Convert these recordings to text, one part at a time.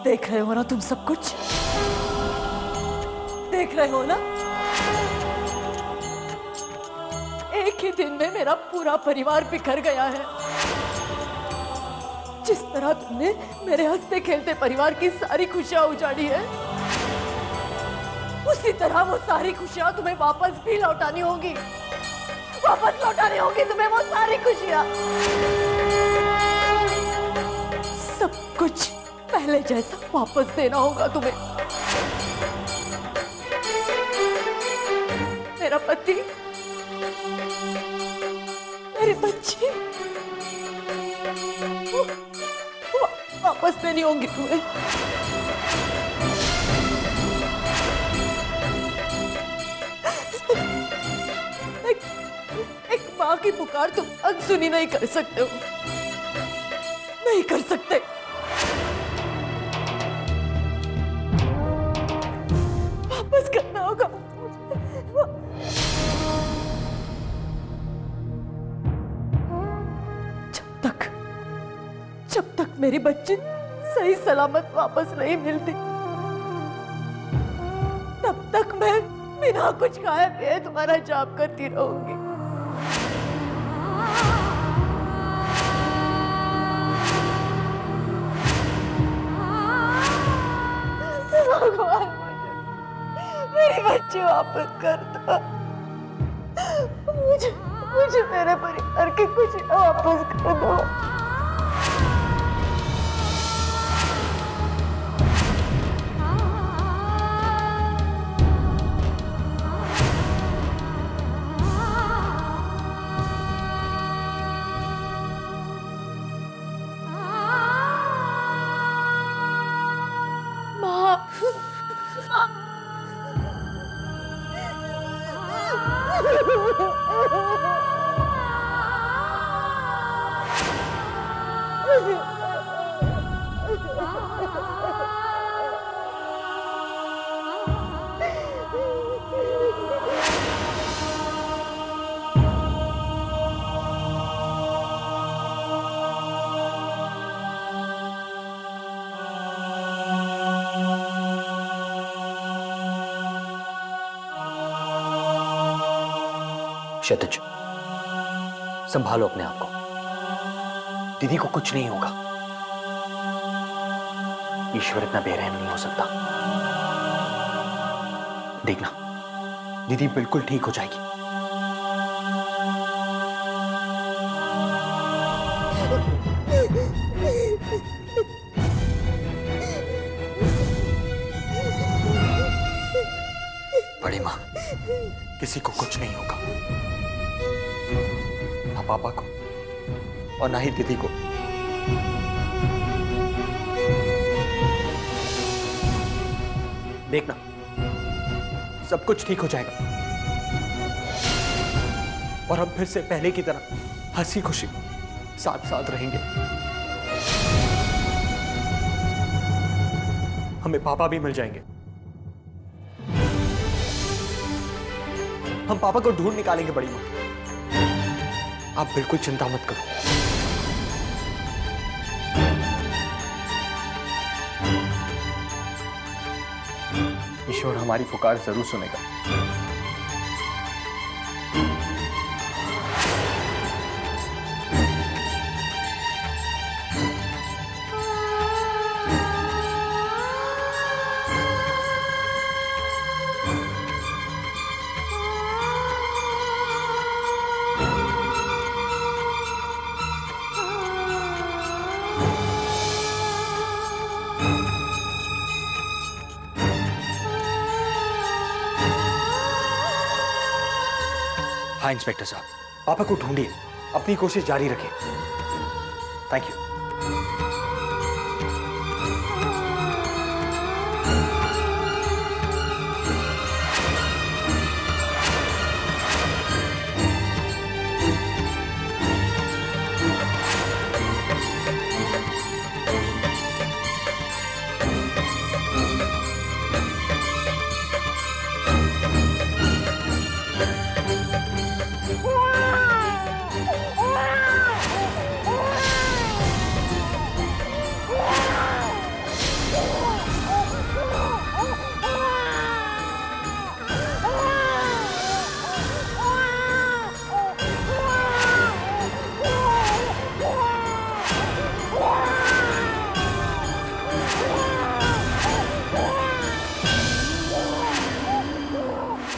देख रहे हो ना तुम सब कुछ? देख रहे हो ना? एक ही दिन में मेरा पूरा परिवार बिखर गया है। जिस तरह तुमने मेरे हंसते खेलते परिवार की सारी खुशियां उजाड़ी है, उसी तरह वो सारी खुशियां तुम्हें वापस भी लौटानी होगी। वापस लौटानी होगी तुम्हें वो सारी खुशियां। सब कुछ पहले जैसा वापस देना होगा तुम्हें। मेरा पति, मेरे बच्चे वापस देनी होंगी तुम्हें। एक माँ की पुकार तुम अनसुनी नहीं कर सकते हो, नहीं कर सकते। वापस करना होगा। जब तक मेरी बच्ची सही सलामत वापस नहीं मिलती, तब तक मैं बिना कुछ खाए पिए तुम्हारा जाप करती रहूंगी। भगवान मेरी बच्ची वापस कर दो। मुझे मेरे परिवार की खुशी वापस कर दो। क्षितिज, संभालो अपने आप को। दीदी को कुछ नहीं होगा। ईश्वर इतना बेरहम नहीं हो सकता। देखना, दीदी बिल्कुल ठीक हो जाएगी। बड़ी माँ, किसी को कुछ नहीं होगा, ना पापा को और ना ही दीदी को। देखना, सब कुछ ठीक हो जाएगा और हम फिर से पहले की तरह हंसी खुशी साथ साथ रहेंगे। हमें पापा भी मिल जाएंगे। हम पापा को ढूंढ निकालेंगे बड़ी माँ। आप बिल्कुल चिंता मत करो। ईश्वर हमारी पुकार जरूर सुनेगा। हाँ इंस्पेक्टर साहब, पापा को ढूंढिए, अपनी कोशिश जारी रखिए। Thank you.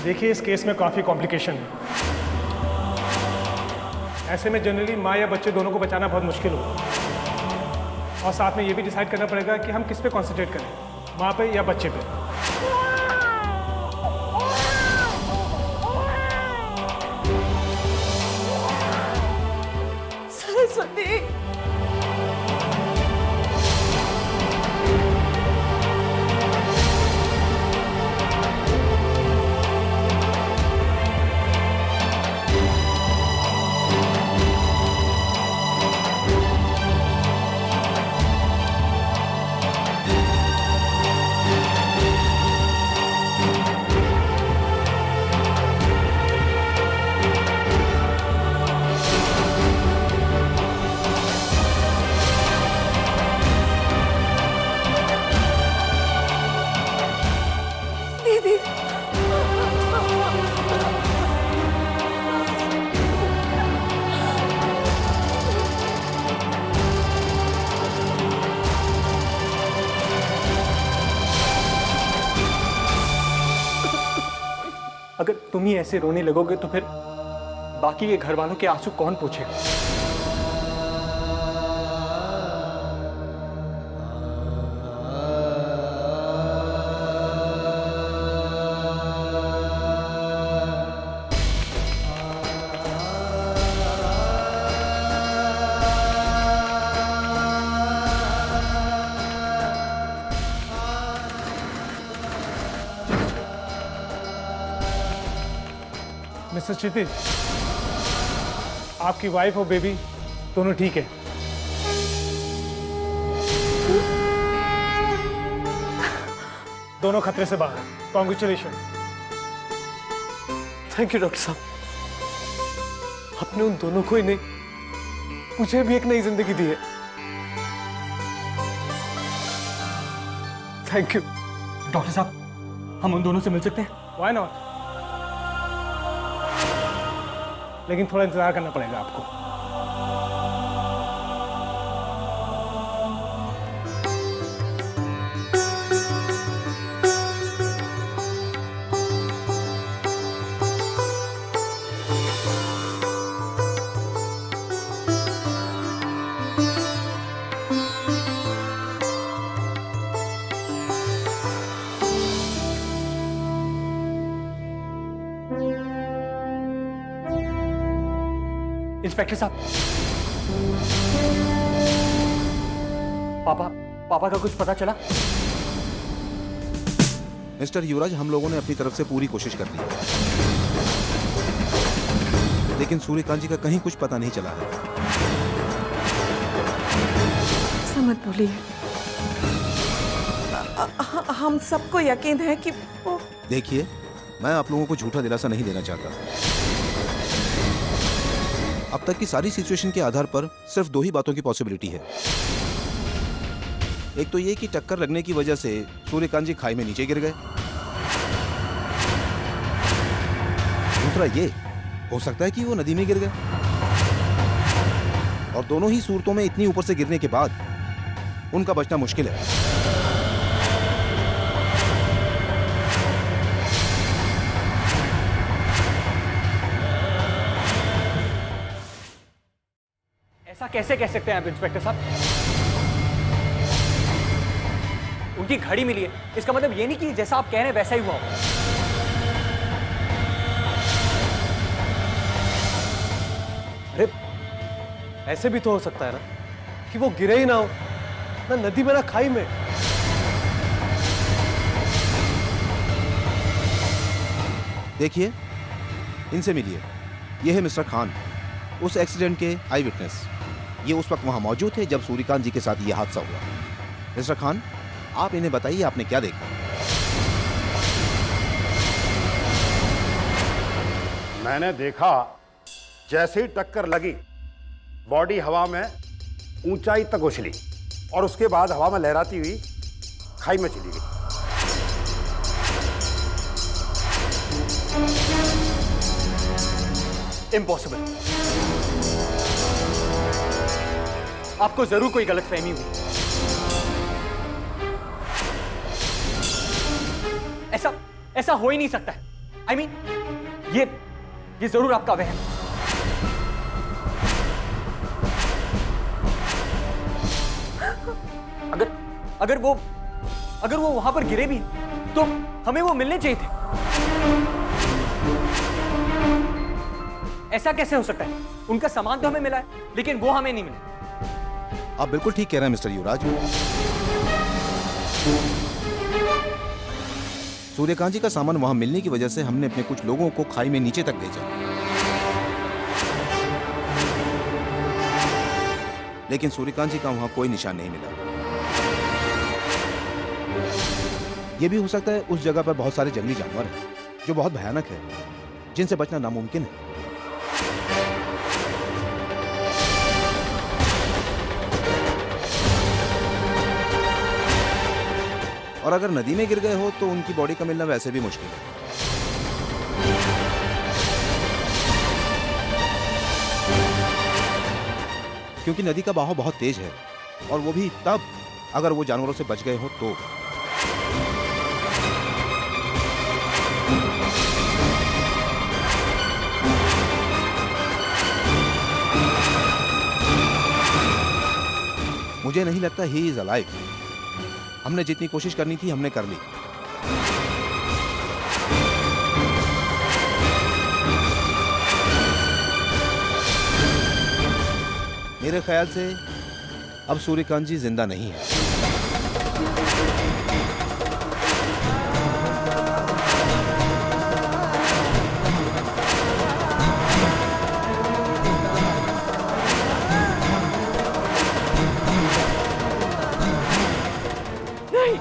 देखिए, इस केस में काफ़ी कॉम्प्लिकेशन है। ऐसे में जनरली माँ या बच्चे दोनों को बचाना बहुत मुश्किल होगा, और साथ में ये भी डिसाइड करना पड़ेगा कि हम किस पे कॉन्सेंट्रेट करें, माँ पे या बच्चे पे। सरस्वती, दीदी, अगर तुम ही ऐसे रोने लगोगे तो फिर बाकी के घर वालों के आंसू कौन पूछेगा? मिस्टर क्षितिज, आपकी वाइफ और बेबी दोनों ठीक है। दोनों खतरे से बाहर हैं। कॉन्ग्रेचुलेशन। थैंक यू डॉक्टर साहब, आपने उन दोनों को ही नहीं, मुझे भी एक नई जिंदगी दी है। Thank you. डॉक्टर साहब, हम उन दोनों से मिल सकते हैं? Why not? लेकिन थोड़ा इंतजार करना पड़ेगा आपको। इंस्पेक्टर साहब, पापा का कुछ पता चला? मिस्टर युवराज, हम लोगों ने अपनी तरफ से पूरी कोशिश कर ली है, लेकिन सूर्यकांत जी का कहीं कुछ पता नहीं चला है। ऐसा मत बोलिए, हम सबको यकीन है कि वो। देखिए, मैं आप लोगों को झूठा दिलासा नहीं देना चाहता। अब तक की सारी सिचुएशन के आधार पर सिर्फ दो ही बातों की पॉसिबिलिटी है। एक तो ये कि टक्कर लगने की वजह से सूर्यकांत जी खाई में नीचे गिर गए। दूसरा ये हो सकता है कि वो नदी में गिर गए। और दोनों ही सूरतों में इतनी ऊपर से गिरने के बाद उनका बचना मुश्किल है। ऐसा कैसे कह सकते हैं आप इंस्पेक्टर साहब? उनकी घड़ी मिली है, इसका मतलब ये नहीं कि जैसा आप कह रहे हैं वैसा ही हुआ होगा। अरे ऐसे भी तो हो सकता है ना कि वो गिरे ही ना हो, ना नदी में ना खाई में। देखिए, इनसे मिलिए। ये है मिस्टर खान, उस एक्सीडेंट के आई विटनेस। ये उस वक्त वहां मौजूद थे जब सूर्यकांत जी के साथ ये हादसा हुआ। मिस्टर खान, आप इन्हें बताइए आपने क्या देखा। मैंने देखा जैसे ही टक्कर लगी, बॉडी हवा में ऊंचाई तक उछली और उसके बाद हवा में लहराती हुई खाई में चली गई। इम्पॉसिबल। आपको जरूर कोई गलतफहमी हुई। ऐसा हो ही नहीं सकता है। I mean, ये जरूर आपका वहम है। अगर वो वहां पर गिरे भी तो हमें वो मिलने चाहिए थे। ऐसा कैसे हो सकता है? उनका सामान तो हमें मिला है, लेकिन वो हमें नहीं मिला। आप बिल्कुल ठीक कह रहे हैं मिस्टर युवराज। सूर्यकांत जी का सामान वहां मिलने की वजह से हमने अपने कुछ लोगों को खाई में नीचे तक भेजा, लेकिन सूर्यकांत जी का वहां कोई निशान नहीं मिला। यह भी हो सकता है उस जगह पर बहुत सारे जंगली जानवर हैं जो बहुत भयानक है, जिनसे बचना नामुमकिन है। और अगर नदी में गिर गए हो तो उनकी बॉडी का मिलना वैसे भी मुश्किल है। क्योंकि नदी का बहाव बहुत तेज है, और वो भी तब अगर वो जानवरों से बच गए हो तो। मुझे नहीं लगता ही इज अलाइव। हमने जितनी कोशिश करनी थी हमने कर ली। मेरे ख्याल से अब सूर्यकांत जी जिंदा नहीं है। नहीं,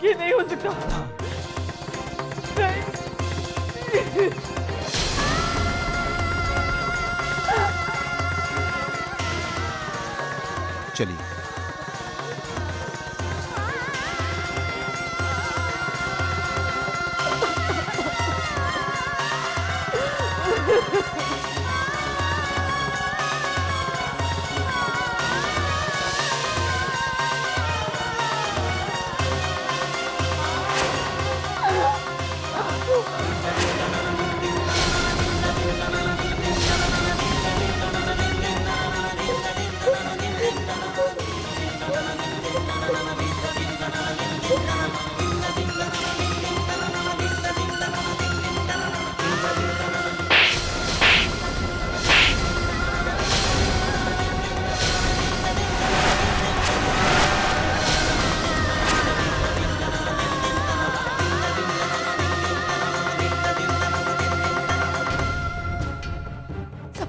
ये नहीं हो सकता। नहीं। चलिए।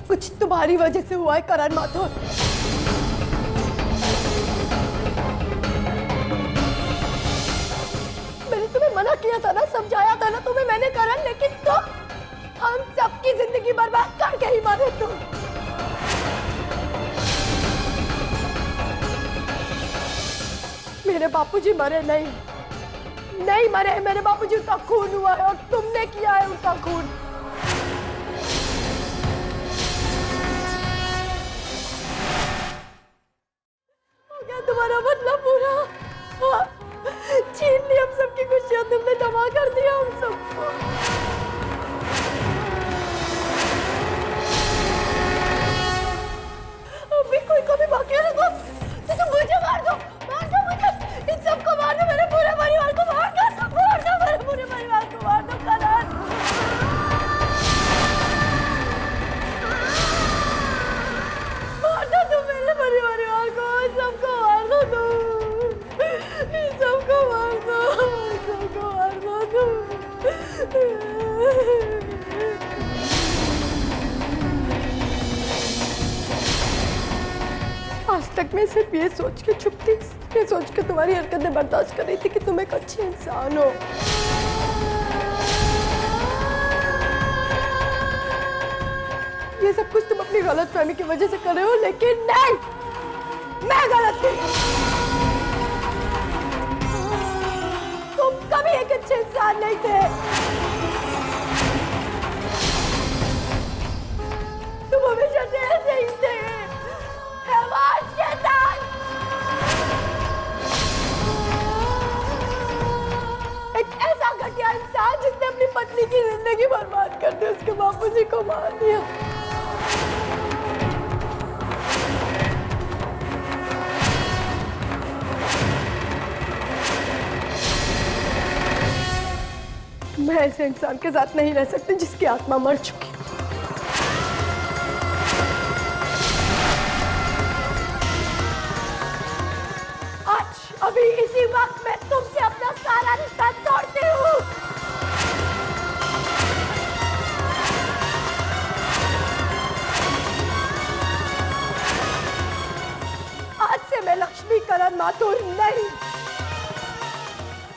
कुछ तुम्हारी वजह से हुआ है करण माथुर। मैंने तुम्हें मना किया था ना, समझाया था ना तुम्हें मैंने करण, लेकिन तुम हम सबकी जिंदगी बर्बाद करके ही मारे तुम। मेरे बापूजी मरे नहीं मरे, मेरे बापूजी का खून हुआ है और तुमने किया है उनका खून। तुम्हारा मतलब पूरा छीन ली हम सबकी खुशियां, तुमने तबाह कर दिया हम सबको। अभी कोई कभी बाकी है तो तुम मुझे मार दो मुझे, इन सबको मार दो, मेरे पूरे परिवार को मार दो, मेरे पूरे परिवार को मार दो करण। मार दो तुम मेरे परिवार को, सबको मार दो तुम, सबको मार दो तुम। आज तक मैं सिर्फ ये सोच के चुप थी, ये सोच के तुम्हारी हरकतें बर्दाश्त कर रही थी कि तुम एक अच्छी इंसान हो। ये सब कुछ तुम अपनी गलतफहमी की वजह से कर रहे हो, लेकिन नहीं, मैं गलत थी। तुम कभी एक अच्छे इंसान नहीं थे। तुम हमेशा से ऐसे ही थे। जिंदगी बर्बाद कर दी, उसके बापूजी को मार दिया। मैं ऐसे इंसान के साथ नहीं रह सकती जिसकी आत्मा मर चुकी। आज अभी इसी वक्त मैं तुमसे अपना सारा रिश्ता तोड़ती हूँ। आज से मैं लक्ष्मी करण माथुर नहीं,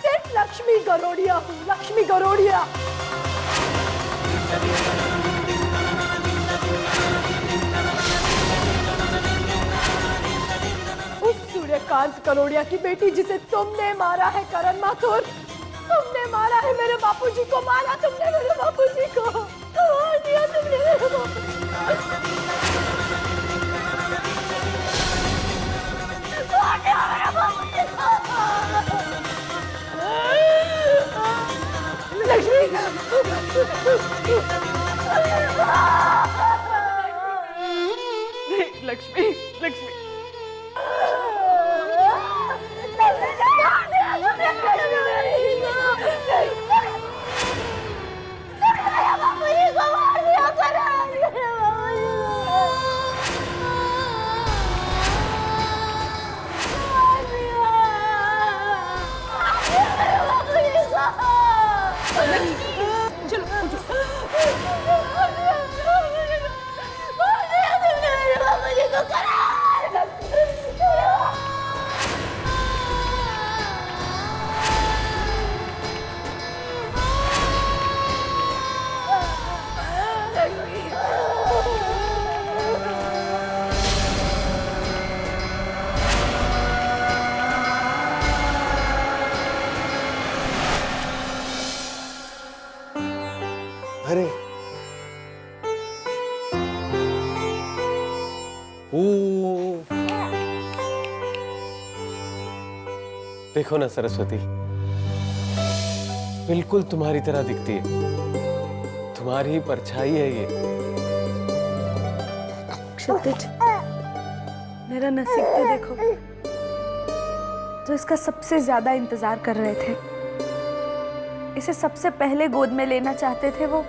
सिर्फ लक्ष्मी गरोड़िया हूँ, लक्ष्मी गरोड़िया। उस सूर्यकांत गरोड़िया की बेटी जिसे तुमने मारा है करण माथुर, तुमने मारा है मेरे बापूजी को, मारा तुमने मेरे बापूजी को, मार दिया तुमने मेरे बापूजी को। मार दिया मेरे बापूजी को। लक्ष्मी लक्ष्मी लक्ष्मी अरे देखो ना सरस्वती, बिल्कुल तुम्हारी तरह दिखती है, तुम्हारी ही परछाई है ये। क्षितिज, मेरा नसीब तो देखो, जो इसका सबसे ज्यादा इंतजार कर रहे थे, इसे सबसे पहले गोद में लेना चाहते थे, वो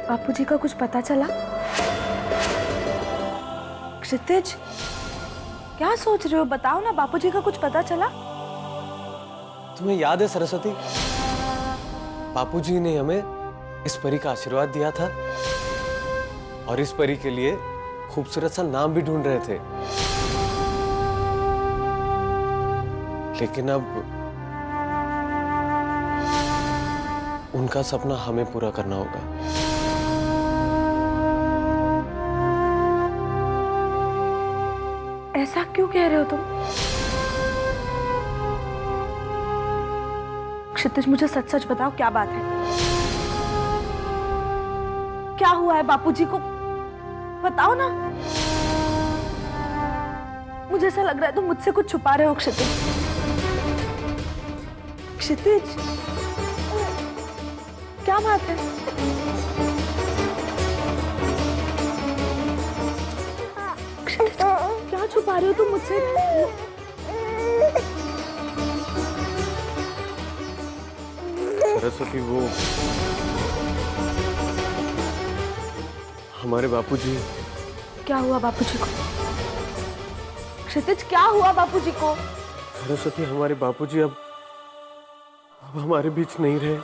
बापूजी का कुछ पता चला? क्षितिज, क्या सोच रहे हो? बताओ ना, बापूजी का कुछ पता चला? तुम्हें याद है सरस्वती, बापूजी ने हमें इस परी का आशीर्वाद दिया था और इस परी के लिए खूबसूरत सा नाम भी ढूंढ रहे थे, लेकिन अब उनका सपना हमें पूरा करना होगा। ऐसा क्यों कह रहे हो तुम? क्षितिज, मुझे सच सच बताओ, क्या बात है? क्या हुआ है बापूजी को? बताओ ना। मुझे ऐसा लग रहा है तुम मुझसे कुछ छुपा रहे हो क्षितिज। क्षितिज, क्या बात है? क्षितिज, क्या छुपा रहे हो तुम मुझसे? सरस्वती, वो हमारे बापूजी। क्या हुआ बापूजी को? क्षितिज, क्या हुआ बापूजी को? सरस्वती, हमारे बापूजी अब हमारे बीच नहीं रहे।